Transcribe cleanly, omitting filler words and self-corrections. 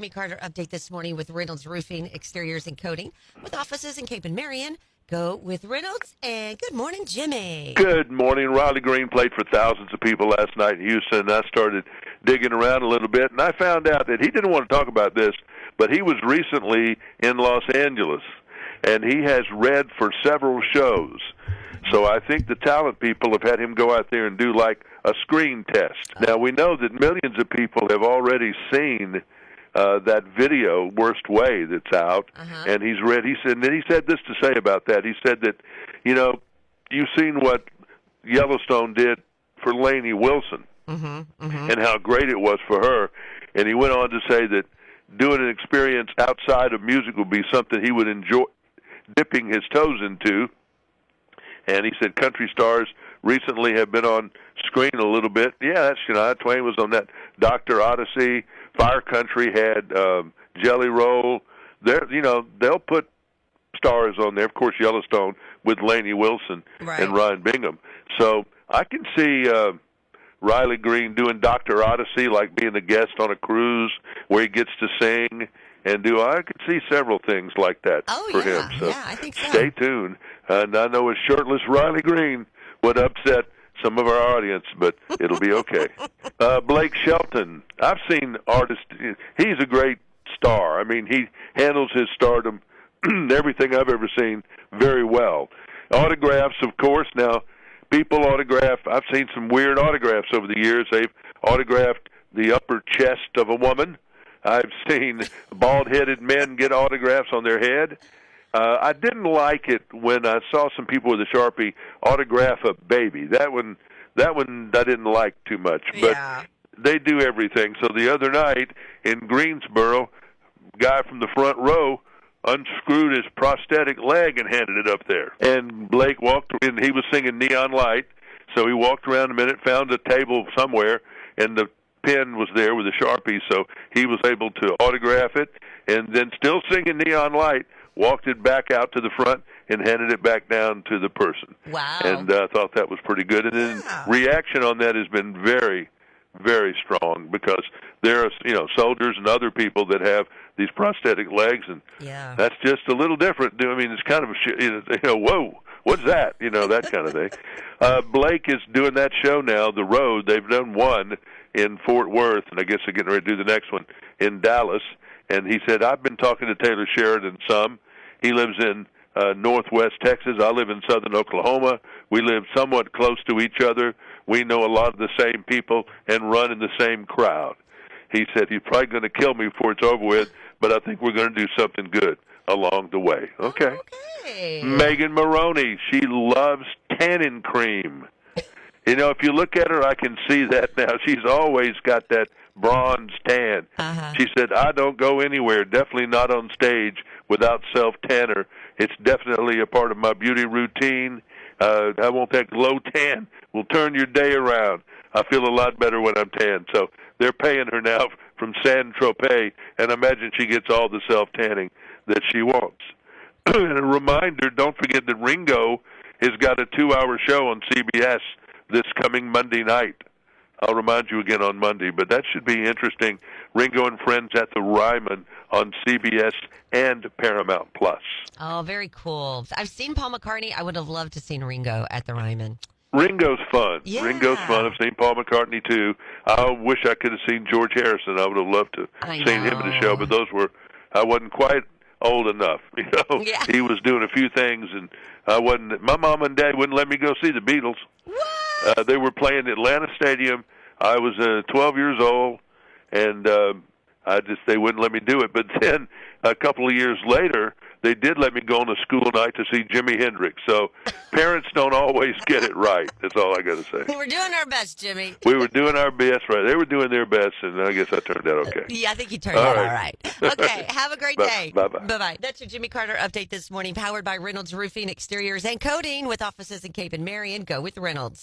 Jimmy Carter update this morning with Reynolds Roofing, Exteriors, and Coating with offices in Cape and Marion. Go with Reynolds, and good morning, Jimmy. Good morning. Riley Green played for thousands of people last night in Houston, and I started digging around a little bit, and I found out that he didn't want to talk about this, but he was recently in Los Angeles, and he has read for several shows. So I think the talent people have had him go out there and do like a screen test. Now, we know that millions of people have already seen that video, Worst Way, that's out, and he's read. He said, and then he said this to say about that. He said that, you've seen what Yellowstone did for Lainey Wilson and how great it was for her. And he went on to say that doing an experience outside of music would be something he would enjoy dipping his toes into. And he said country stars recently have been on screen a little bit. Yeah, that's, Twain was on that Dr. Odyssey. Fire Country had Jelly Roll. They'll put stars on there. Of course, Yellowstone with Lainey Wilson and Ryan Bingham. So I can see Riley Green doing Dr. Odyssey, like being a guest on a cruise where he gets to sing and do. I could see several things like that for him. So yeah, I think so. Stay tuned. And I know a shirtless Riley Green would upset some of our audience, but it'll be okay. Blake Shelton, I've seen artists. He's a great star. I mean, he handles his stardom, everything I've ever seen, very well. Autographs, of course. Now, people autograph. I've seen some weird autographs over the years. They've autographed the upper chest of a woman. I've seen bald-headed men get autographs on their head. I didn't like it when I saw some people with a Sharpie autograph a baby. That one I didn't like too much. But they do everything. So the other night in Greensboro, guy from the front row unscrewed his prosthetic leg and handed it up there. And Blake walked in. He was singing Neon Light, so he walked around a minute, found a table somewhere, and the pen was there with a Sharpie, so he was able to autograph it, and then still singing Neon Light, walked it back out to the front and handed it back down to the person. Wow. And I thought that was pretty good. And then reaction on that has been very, very strong because there are, soldiers and other people that have these prosthetic legs, and that's just a little different. I mean, it's kind of whoa, what's that? That kind of thing. Blake is doing that show now, The Road. They've done one in Fort Worth, and I guess they're getting ready to do the next one in Dallas. And he said, I've been talking to Taylor Sheridan some. He lives in northwest Texas. I live in southern Oklahoma. We live somewhat close to each other. We know a lot of the same people and run in the same crowd. He said he's probably going to kill me before it's over with, but I think we're going to do something good along the way. Okay. Megan Moroney, she loves tannin cream. If you look at her, I can see that now. She's always got that bronze tan. She said, I don't go anywhere, definitely not on stage, without self-tanner. It's definitely a part of my beauty routine. I want that glow tan. Will turn your day around. I feel a lot better when I'm tan. So they're paying her now from San Tropez, and I imagine she gets all the self-tanning that she wants. And a reminder, don't forget that Ringo has got a 2-hour show on CBS this coming Monday night. I'll remind you again on Monday, but that should be interesting. Ringo and Friends at the Ryman on CBS and Paramount Plus. Oh, very cool. I've seen Paul McCartney. I would have loved to seen Ringo at the Ryman. Ringo's fun. Yeah. Ringo's fun. I've seen Paul McCartney, too. I wish I could have seen George Harrison. I would have loved to have seen him in the show, but I wasn't quite old enough. He was doing a few things, and my mom and dad wouldn't let me go see the Beatles. What? They were playing Atlanta Stadium. I was 12 years old, and they wouldn't let me do it. But then a couple of years later, they did let me go on a school night to see Jimi Hendrix. So parents don't always get it right. That's all I got to say. We were doing our best, Jimmy. We were doing our best, right? They were doing their best, and I guess I turned out okay. Yeah, I think you turned out all right. Okay, have a great day. Bye-bye. Bye-bye. That's your Jimmy Carter update this morning, powered by Reynolds Roofing, Exteriors, and Coating with offices in Cape and Marion. Go with Reynolds.